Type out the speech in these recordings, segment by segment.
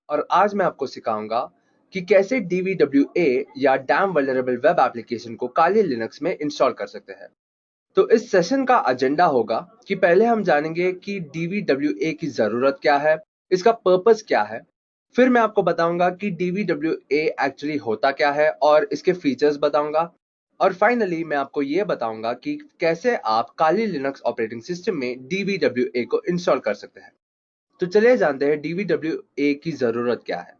और आज मैं आपको सिखाऊंगा कि कैसे DVWA या डैम वल्नरेबल वेब एप्लीकेशन को काली लिनक्स में इंस्टॉल कर सकते हैं। तो इस सेशन का एजेंडा होगा कि पहले हम जानेंगे कि DVWA की जरूरत क्या है, इसका पर्पस क्या है। फिर मैं आपको बताऊंगा कि DVWA एक्चुअली होता क्या है और इसके फीचर्स बताऊंगा। और फाइनली मैं आपको ये बताऊंगा कि कैसे आप काली लिनक्स ऑपरेटिंग सिस्टम में DVWA को इंस्टॉल कर सकते हैं। तो चलिए जानते हैं DVWA की जरूरत क्या है।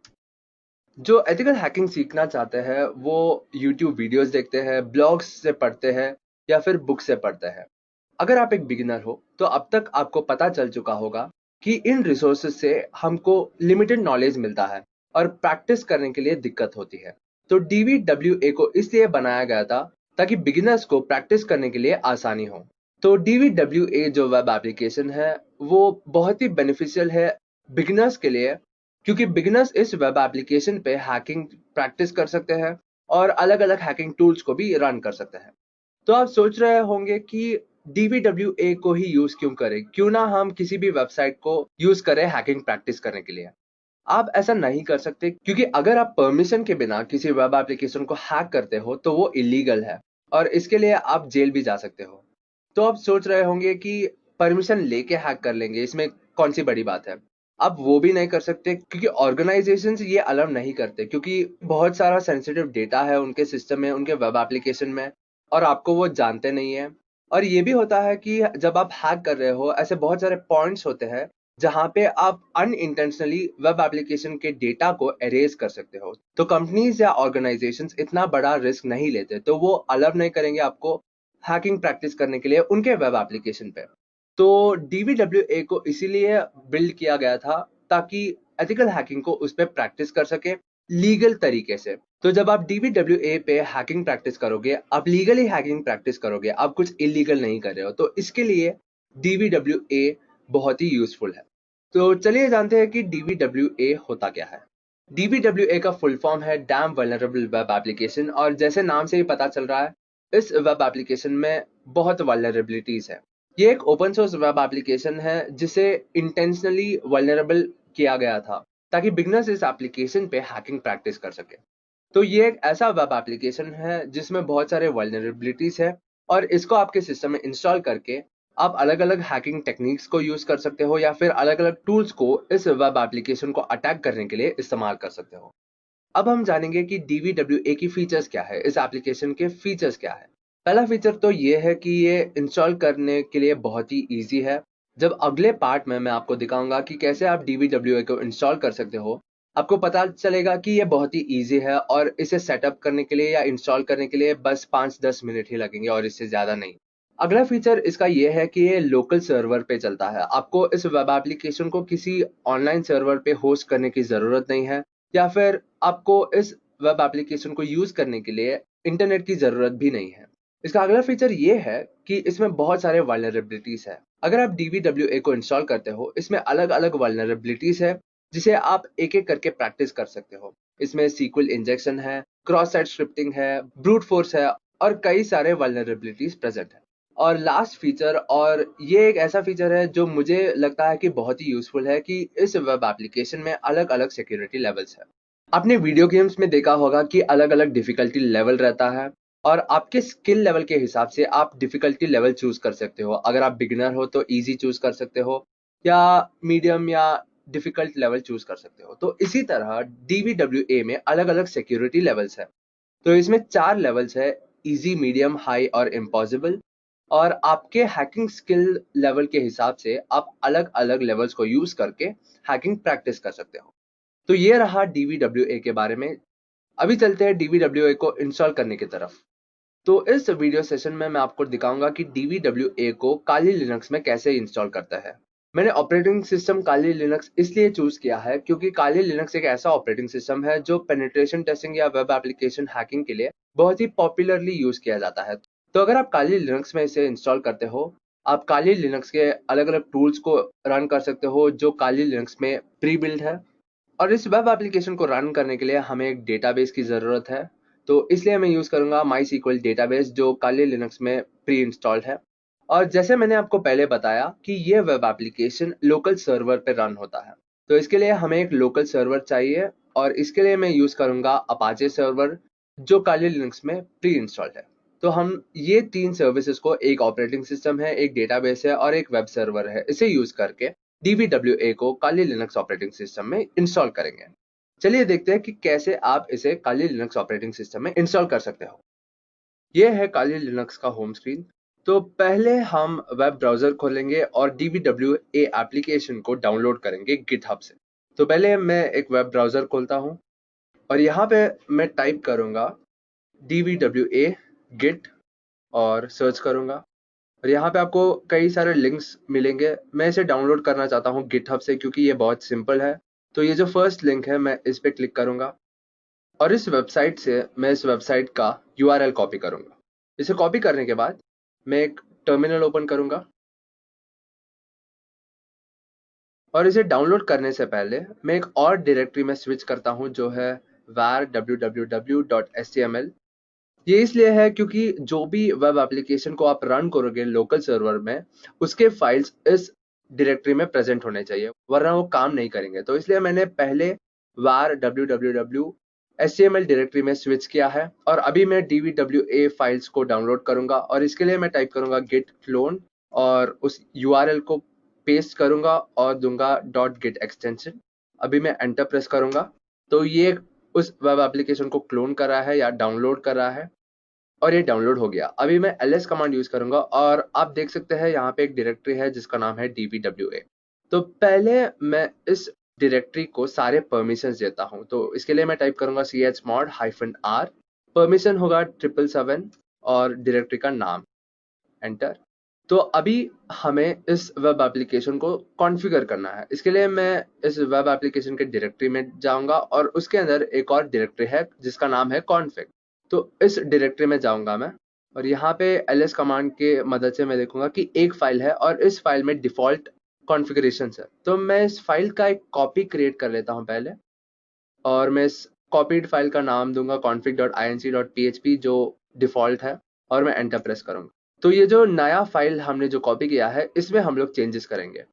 जो एथिकल हैकिंग सीखना चाहते हैं वो यूट्यूब वीडियोस देखते हैं, ब्लॉग्स से पढ़ते हैं या फिर बुक से पढ़ते हैं। अगर आप एक बिगिनर हो तो अब तक आपको पता चल चुका होगा कि इन रिसोर्सेज से हमको लिमिटेड नॉलेज मिलता है और प्रैक्टिस करने के लिए दिक्कत होती है। तो DVWA को इसलिए बनाया गया था ताकि बिगिनर्स को प्रैक्टिस करने के लिए आसानी हो। तो DVWA जो वेब एप्लीकेशन है वो बहुत ही बेनिफिशियल है बिगिनर्स के लिए, क्योंकि बिगिनर्स इस वेब एप्लीकेशन पे हैकिंग प्रैक्टिस कर सकते हैं और अलग अलग हैकिंग टूल्स को भी रन कर सकते हैं। तो आप सोच रहे होंगे कि DVWA को ही यूज क्यों करें, क्यों ना हम किसी भी वेबसाइट को यूज करें हैकिंग प्रैक्टिस करने के लिए। आप ऐसा नहीं कर सकते, क्योंकि अगर आप परमिशन के बिना किसी वेब एप्लीकेशन को हैक करते हो तो वो इलीगल है और इसके लिए आप जेल भी जा सकते हो। तो आप सोच रहे होंगे कि परमिशन लेके हैक कर लेंगे, इसमें कौन सी बड़ी बात है। आप वो भी नहीं कर सकते क्योंकि ऑर्गेनाइजेशंस ये अलाउ नहीं करते, क्योंकि बहुत सारा सेंसिटिव डेटा है उनके सिस्टम में, उनके वेब एप्लीकेशन में, और आपको वो जानते नहीं है। और ये भी होता है कि जब आप हैक कर रहे हो ऐसे बहुत सारे पॉइंट्स होते हैं जहां पे आप अनइंटेंशनली वेब एप्लीकेशन के डेटा को एरेज कर सकते हो। तो कंपनीज या ऑर्गेनाइजेशंस इतना बड़ा रिस्क नहीं लेते, तो वो अलाउ नहीं करेंगे आपको हैकिंग प्रैक्टिस करने के लिए उनके वेब एप्लीकेशन पे। तो DVWA को इसीलिए बिल्ड किया गया था ताकि एथिकल हैकिंग को उस पर प्रैक्टिस कर सके लीगल तरीके से। तो जब आप DVWA पे हैकिंग प्रैक्टिस करोगे, आप लीगली हैकिंग प्रैक्टिस करोगे, आप कुछ इलीगल नहीं कर रहे हो, तो इसके लिए DVWA बहुत ही यूजफुल है। तो चलिए जानते हैं कि DVWA होता क्या है। DVWA का फुल फॉर्म है डैम वल्नरेबल वेब एप्लीकेशन, और जैसे नाम से ही पता चल रहा है इस वेब एप्लीकेशन में बहुत वल्नरेबिलिटीज है। ये एक ओपन सोर्स वेब एप्लीकेशन है जिसे इंटेंशनली वल्नरेबल किया गया था ताकि बिगनर्स इस एप्लीकेशन पे हैकिंग प्रैक्टिस कर सके। तो ये एक ऐसा वेब एप्लीकेशन है जिसमें बहुत सारे वल्नरेबिलिटीज है, और इसको आपके सिस्टम में इंस्टॉल करके आप अलग अलग हैकिंग टेक्निक्स को यूज कर सकते हो या फिर अलग अलग टूल्स को इस वेब एप्लीकेशन को अटैक करने के लिए इस्तेमाल कर सकते हो। अब हम जानेंगे कि DVWA की फीचर्स क्या है, इस एप्लीकेशन के फीचर्स क्या है। पहला फीचर तो ये है कि ये इंस्टॉल करने के लिए बहुत ही इजी है। जब अगले पार्ट में मैं आपको दिखाऊंगा कि कैसे आप DVWA को इंस्टॉल कर सकते हो, आपको पता चलेगा कि ये बहुत ही इजी है और इसे सेटअप करने के लिए या इंस्टॉल करने के लिए बस 5-10 मिनट ही लगेंगे और इससे ज्यादा नहीं। अगला फीचर इसका ये है कि ये लोकल सर्वर पे चलता है। आपको इस वेब एप्लीकेशन को किसी ऑनलाइन सर्वर पे होस्ट करने की जरूरत नहीं है, या फिर आपको इस वेब एप्लीकेशन को यूज करने के लिए इंटरनेट की जरूरत भी नहीं है। इसका अगला फीचर ये है कि इसमें बहुत सारे वल्नरेबिलिटीज है। अगर आप DVWA को इंस्टॉल करते हो, इसमें अलग अलग वल्नरेबिलिटीज है जिसे आप एक एक करके प्रैक्टिस कर सकते हो। इसमें सीक्वल इंजेक्शन है, क्रॉस साइट स्क्रिप्टिंग है, ब्रूट फोर्स है, और कई सारे वल्नरेबिलिटीज प्रेजेंट है। और लास्ट फीचर, और ये एक ऐसा फीचर है जो मुझे लगता है कि बहुत ही यूजफुल है, कि इस वेब एप्लीकेशन में अलग अलग सिक्योरिटी लेवल्स है। आपने वीडियो गेम्स में देखा होगा कि अलग अलग डिफिकल्टी लेवल रहता है, और आपके स्किल लेवल के हिसाब से आप डिफिकल्टी लेवल चूज कर सकते हो। अगर आप बिगिनर हो तो इजी चूज कर सकते हो, या मीडियम या डिफिकल्ट लेवल चूज कर सकते हो। तो इसी तरह DVWA में अलग अलग सिक्योरिटी लेवल्स है। तो इसमें 4 लेवल्स है: इजी, मीडियम, हाई और इम्पॉसिबल। और आपके हैकिंग स्किल लेवल के हिसाब से आप अलग अलग लेवल्स को यूज करके हैकिंग प्रैक्टिस कर सकते हो। तो ये रहा DVWA के बारे में। अभी चलते हैं DVWA को इंस्टॉल करने की तरफ। तो इस वीडियो सेशन में मैं आपको दिखाऊंगा कि DVWA को काली लिनक्स में कैसे इंस्टॉल करता है। मैंने ऑपरेटिंग सिस्टम काली लिनक्स इसलिए चूज किया है क्योंकि काली लिनक्स एक ऐसा ऑपरेटिंग सिस्टम है जो पेनिट्रेशन टेस्टिंग या वेब एप्लीकेशन हैकिंग के लिए बहुत ही पॉपुलरली यूज किया जाता है। तो अगर आप काली लिनक्स में इसे इंस्टॉल करते हो, आप काली लिनक्स के अलग अलग टूल्स को रन कर सकते हो जो काली लिनक्स में प्री बिल्ड है। और इस वेब एप्लीकेशन को रन करने के लिए हमें एक डेटाबेस की ज़रूरत है। तो इसलिए मैं यूज़ करूँगा MySQL डेटाबेस, जो काली लिनक्स में प्री इंस्टॉल्ड है। और जैसे मैंने आपको पहले बताया कि ये वेब एप्लीकेशन लोकल सर्वर पे रन होता है। तो इसके लिए हमें एक लोकल सर्वर चाहिए और इसके लिए मैं यूज करूंगा अपाचे सर्वर, जो काली लिनक्स में प्री इंस्टॉल्ड है। तो हम ये 3 सर्विसेज को, एक ऑपरेटिंग सिस्टम है, एक डेटाबेस है और एक वेब सर्वर है, इसे यूज करके DVWA को काली लिनक्स ऑपरेटिंग सिस्टम में इंस्टॉल करेंगे। चलिए देखते हैं कि कैसे आप इसे काली लिनक्स ऑपरेटिंग सिस्टम में इंस्टॉल कर सकते हो। ये है काली लिनक्स का होम स्क्रीन। तो पहले हम वेब ब्राउजर खोलेंगे और DVWA एप्लीकेशन को डाउनलोड करेंगे गिटहब से। तो पहले मैं एक वेब ब्राउजर खोलता हूँ और यहाँ पे मैं टाइप करूंगा DVWA गिट और सर्च करूंगा और यहाँ पे आपको कई सारे लिंक्स मिलेंगे। मैं इसे डाउनलोड करना चाहता हूँ गिटहब से क्योंकि ये बहुत सिंपल है। तो ये जो फर्स्ट लिंक है मैं इस पे क्लिक करूंगा और इस वेबसाइट से मैं इस वेबसाइट का URL कॉपी करूंगा। इसे कॉपी करने के बाद मैं एक टर्मिनल ओपन करूंगा और इसे डाउनलोड करने से पहले मैं एक और डायरेक्टरी में स्विच करता हूं जो है var www.html। ये इसलिए है क्योंकि जो भी वेब एप्लीकेशन को आप रन करोगे लोकल सर्वर में, उसके फाइल्स इस डायरेक्टरी में प्रेजेंट होने चाहिए, वरना वो काम नहीं करेंगे। तो इसलिए मैंने पहले var www HTML डायरेक्टरी में स्विच किया है और अभी मैं DVWA फाइल्स को डाउनलोड करूंगा और इसके लिए मैं टाइप करूंगा git clone और उस URL को पेस्ट करूंगा और दूंगा .git एक्सटेंशन। अभी मैं एंटर प्रेस करूंगा तो ये उस वेब एप्लीकेशन को क्लोन कर रहा है या डाउनलोड कर रहा है और ये डाउनलोड हो गया। अभी मैं ls कमांड यूज करूंगा और आप देख सकते हैं यहाँ पे एक डायरेक्टरी है जिसका नाम है DVWA। तो पहले मैं इस डायरेक्टरी को सारे परमिशंस देता हूँ। तो इसके लिए मैं टाइप करूंगा chmod-r, परमिशन होगा 777 और डायरेक्टरी का नाम, एंटर। तो अभी हमें इस वेब एप्लीकेशन को कॉन्फ़िगर करना है। इसके लिए मैं इस वेब एप्लीकेशन के डायरेक्टरी में जाऊंगा और उसके अंदर एक और डायरेक्टरी है जिसका नाम है config। तो इस डायरेक्टरी में जाऊंगा मैं और यहाँ पे ls कमांड के मदद से मैं देखूंगा कि एक फाइल है और इस फाइल में डिफॉल्ट कॉन्फ़िगरेशन है। तो मैं इस फाइल का एक कॉपी क्रिएट कर लेता हूँ पहले और मैं इस कॉपीड फाइल का नाम दूंगा config.inc.php जो डिफॉल्ट है और मैं एंटर प्रेस करूंगा। तो ये जो नया फाइल हमने जो कॉपी किया है इसमें हम लोग चेंजेस करेंगे।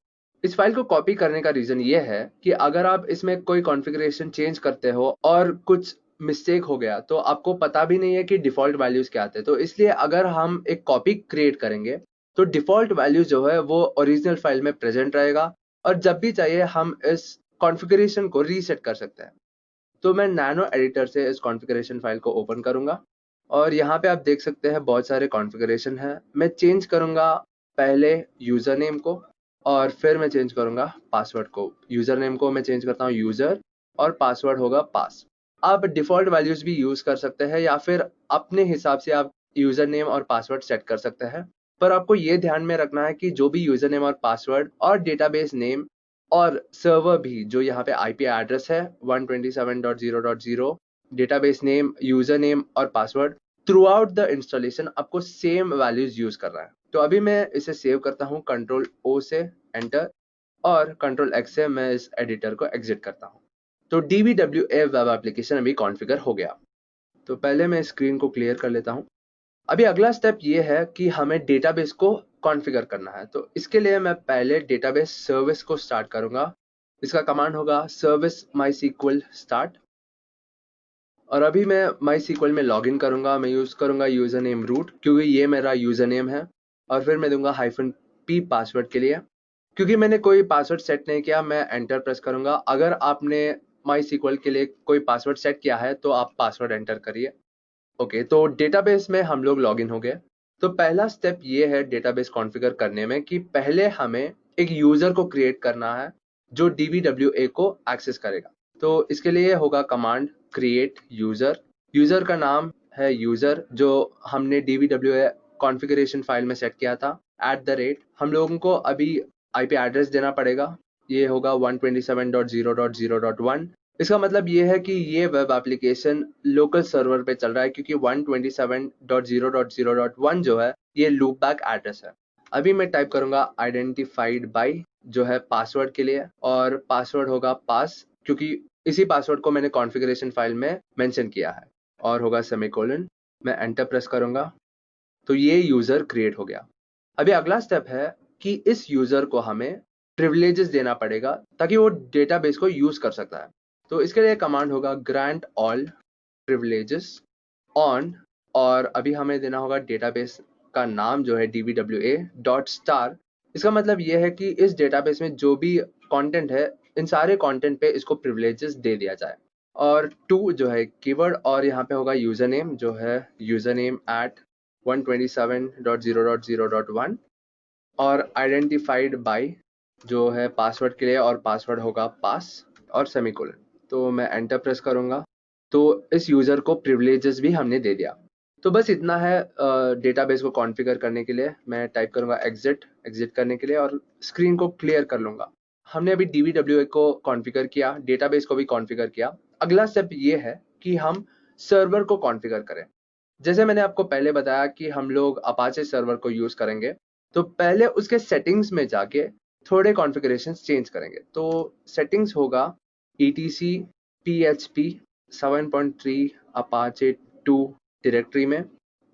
इस फाइल को कॉपी करने का रीजन ये है कि अगर आप इसमें कोई कॉन्फ़िगरेशन चेंज करते हो और कुछ मिस्टेक हो गया तो आपको पता भी नहीं है कि डिफॉल्ट वैल्यूज क्या आते हैं। तो इसलिए अगर हम एक कॉपी क्रिएट करेंगे तो डिफॉल्ट वैल्यू जो है वो ओरिजिनल फाइल में प्रेजेंट रहेगा और जब भी चाहिए हम इस कॉन्फ़िगरेशन को रीसेट कर सकते हैं। तो मैं नैनो एडिटर से इस कॉन्फ़िगरेशन फाइल को ओपन करूंगा और यहाँ पे आप देख सकते हैं बहुत सारे कॉन्फ़िगरेशन हैं। मैं चेंज करूंगा पहले यूजर नेम को और फिर मैं चेंज करूंगा पासवर्ड को। यूजर नेम को मैं चेंज करता हूँ यूजर और पासवर्ड होगा पास। आप डिफॉल्ट वैल्यूज भी यूज कर सकते हैं या फिर अपने हिसाब से आप यूजर नेम और पासवर्ड सेट कर सकते हैं। पर आपको ये ध्यान में रखना है कि जो भी यूजर नेम और पासवर्ड और डेटाबेस नेम और सर्वर भी जो यहाँ पे आईपी एड्रेस है 127.0.0, डेटाबेस नेम, यूजर नेम और password, through out the installation आपको सेम वैल्यूज यूज करना है। तो अभी मैं इसे सेव करता हूँ कंट्रोल O से, एंटर, और कंट्रोल X से मैं इस एडिटर को एग्जिट करता हूँ। तो DVWA वेब एप्लीकेशन अभी कॉन्फ़िगर हो गया। तो पहले मैं स्क्रीन को क्लियर कर लेता हूँ। अभी अगला स्टेप ये है कि हमें डेटाबेस को कॉन्फ़िगर करना है। तो इसके लिए मैं पहले डेटाबेस सर्विस को स्टार्ट करूंगा। इसका कमांड होगा सर्विस mysql start और अभी मैं MySQL में लॉगिन करूंगा। मैं यूज करूंगा यूजर नेम रूट क्योंकि ये मेरा यूजर नेम है और फिर मैं दूंगा -p पासवर्ड के लिए। क्योंकि मैंने कोई पासवर्ड सेट नहीं किया मैं एंटर प्रेस करूंगा। अगर आपने MySQL के लिए कोई पासवर्ड सेट किया है तो आप पासवर्ड एंटर करिए। ओके, तो डेटाबेस में हम लोग लॉगिन हो गए। तो पहला स्टेप ये है डेटाबेस कॉन्फ़िगर करने में कि पहले हमें एक यूजर को क्रिएट करना है जो DVWA को एक्सेस करेगा। तो इसके लिए होगा कमांड क्रिएट यूजर। यूजर का नाम है यूजर जो हमने DVWA कॉन्फ़िगरेशन फाइल में सेट किया था। हम लोगों को अभी आईपी एड्रेस देना पड़ेगा। ये होगा 127.0.0.1। इसका मतलब ये है कि ये वेब एप्लीकेशन लोकल सर्वर पे चल रहा है क्योंकि 127.0.0.1 जो है ये लूप बैक एड्रेस है। अभी मैं टाइप करूंगा आइडेंटिफाइड बाय जो है पासवर्ड के लिए और पासवर्ड होगा पास क्योंकि इसी पासवर्ड को मैंने कॉन्फ़िगरेशन फाइल में मेंशन किया है और होगा सेमीकोलन। मैं एंटर प्रेस करूंगा तो ये यूजर क्रिएट हो गया। अभी अगला स्टेप है कि इस यूजर को हमें प्रिविलेजेस देना पड़ेगा ताकि वो डेटाबेस को यूज कर सकता है। तो इसके लिए कमांड होगा ग्रांट ऑल प्रिविलेजेस ऑन, और अभी हमें देना होगा डेटाबेस का नाम जो है dbwa.star। इसका मतलब ये है कि इस डेटाबेस में जो भी कंटेंट है, इन सारे कंटेंट पे इसको प्रिविलेजेस दे दिया जाए। और टू जो है कीवर्ड, और यहाँ पे होगा यूजर नेम जो है यूजर नेम एट 127.0.0.1, और आइडेंटिफाइड बाय जो है पासवर्ड के लिए, और पासवर्ड होगा पास और सेमीकोलन। तो मैं एंटर प्रेस करूंगा, तो इस यूजर को प्रिविलेजेस भी हमने दे दिया। तो बस इतना है डेटाबेस को कॉन्फ़िगर करने के लिए। मैं टाइप करूंगा एग्जिट करने के लिए, और स्क्रीन को क्लियर कर लूंगा। हमने अभी DBWA को कॉन्फ़िगर किया, डेटाबेस को भी कॉन्फ़िगर किया। अगला स्टेप ये है कि हम सर्वर को कॉन्फ़िगर करें। जैसे मैंने आपको पहले बताया कि हम लोग अपाचे सर्वर को यूज करेंगे, तो पहले उसके सेटिंग्स में जाके थोड़े कॉन्फ़िगरेशंस चेंज करेंगे। तो सेटिंग्स होगा etc php 7.3 अपाचे 2 डायरेक्टरी में।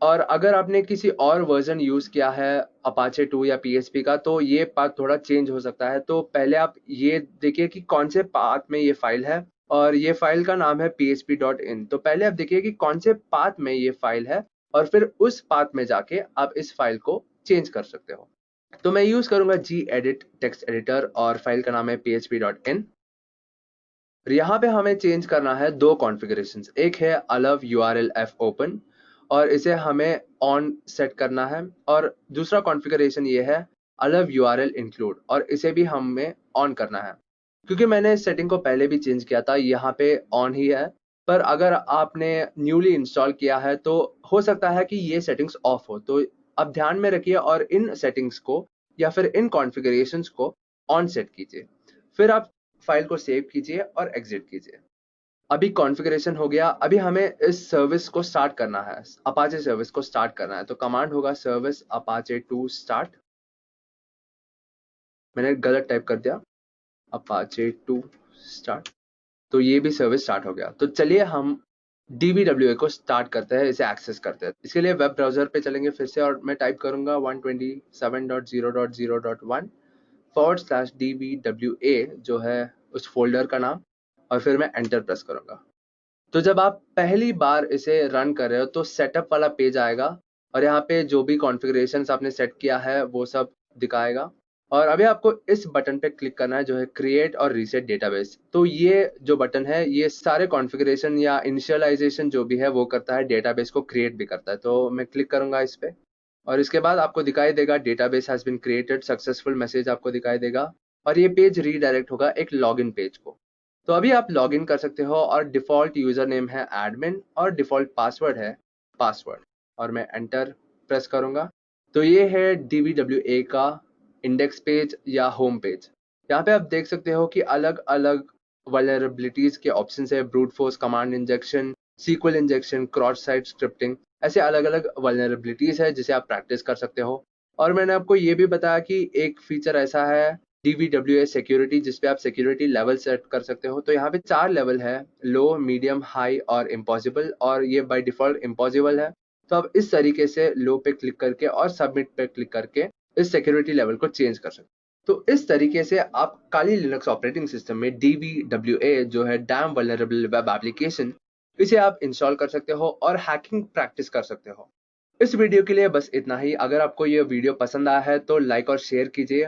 और अगर आपने किसी और वर्जन यूज किया है अपाचे 2 या PHP का, तो ये पाथ थोड़ा चेंज हो सकता है। तो पहले आप ये देखिए कि कौन से पाथ में ये फाइल है, और ये फाइल का नाम है php.in। तो पहले आप देखिए कि कौन से पाथ में ये फाइल है, और फिर उस पाथ में जाके आप इस फाइल को चेंज कर सकते हो। तो मैं यूज करूंगा gedit टेक्स्ट एडिटर, और फाइल का नाम है php.in। यहाँ पे हमें चेंज करना है दो कॉन्फ़िगरेशंस। एक है allow url f open, और इसे हमें ऑन सेट करना है, और दूसरा कॉन्फ़िगरेशन ये है allow url include, और इसे भी हमें ऑन करना है। क्योंकि मैंने इस सेटिंग को पहले भी चेंज किया था, यहाँ पे ऑन ही है, पर अगर आपने न्यूली इंस्टॉल किया है तो हो सकता है कि ये सेटिंग्स ऑफ हो। तो आप ध्यान में रखिए और इन सेटिंग्स को या फिर इन कॉन्फ़िगरेशंस को ऑन सेट कीजिए। फिर आप फाइल को सेव कीजिए और एग्जिट कीजिए। अभी कॉन्फ़िगरेशन हो गया। अभी हमें इस सर्विस को स्टार्ट करना है, अपाचे सर्विस को स्टार्ट करना है। तो कमांड होगा सर्विस अपाचे 2 स्टार्ट। मैंने गलत टाइप कर दिया, अपाचे 2 स्टार्ट। तो ये भी सर्विस स्टार्ट हो गया। तो चलिए हम DBWA को स्टार्ट करते हैं, इसे एक्सेस करते हैं। इसके लिए वेब ब्राउजर पे चलेंगे फिर से, और मैं टाइप करूंगा 127.0.0.1/DBWA जो है उस फोल्डर का नाम, और फिर मैं एंटर प्रेस करूंगा। तो जब आप पहली बार इसे रन कर रहे हो तो सेटअप वाला पेज आएगा, और यहाँ पे जो भी कॉन्फ़िगरेशंस आपने सेट किया है वो सब दिखाएगा। और अभी आपको इस बटन पे क्लिक करना है जो है क्रिएट और रीसेट डेटाबेस। तो ये जो बटन है ये सारे कॉन्फ़िगरेशन या इनिशियलाइजेशन जो भी है वो करता है, डेटाबेस को क्रिएट भी करता है। तो मैं क्लिक करूंगा इस पे, और इसके बाद आपको दिखाई देगा database has been created successful message आपको दिखाई देगा, और ये पेज रीडायरेक्ट होगा एक लॉगिन पेज को। तो अभी आप लॉगिन कर सकते हो, और डिफॉल्ट यूजर नेम है एडमिन, और डिफॉल्ट पासवर्ड है पासवर्ड, और मैं एंटर प्रेस करूंगा। तो ये है DBWA का इंडेक्स पेज या होम पेज। यहाँ पे आप देख सकते हो कि अलग अलग वल्नरेबिलिटीज के ऑप्शन है, brute force command injection, SQL injection, cross site scripting, ऐसे अलग अलग वल्नरेबिलिटीज है जिसे आप प्रैक्टिस कर सकते हो। और मैंने आपको ये भी बताया कि एक फीचर ऐसा है DBWA सिक्योरिटी, जिसपे आप सिक्योरिटी लेवल सेट कर सकते हो। तो यहाँ पे 4 लेवल है, लो, मीडियम, हाई और इम्पॉसिबल, और ये बाय डिफॉल्ट इम्पॉसिबल है। तो आप इस तरीके से लो पे क्लिक करके और सबमिट पे क्लिक करके इस सिक्योरिटी लेवल को चेंज कर सकते हो। तो इस तरीके से आप काली लिनक्स ऑपरेटिंग सिस्टम में DBWA जो है डैम वल्नरेबल वेब एप्लीकेशन, इसे आप इंस्टॉल कर सकते हो और हैकिंग प्रैक्टिस कर सकते हो। इस वीडियो के लिए बस इतना ही। अगर आपको ये वीडियो पसंद आया है तो लाइक और शेयर कीजिए,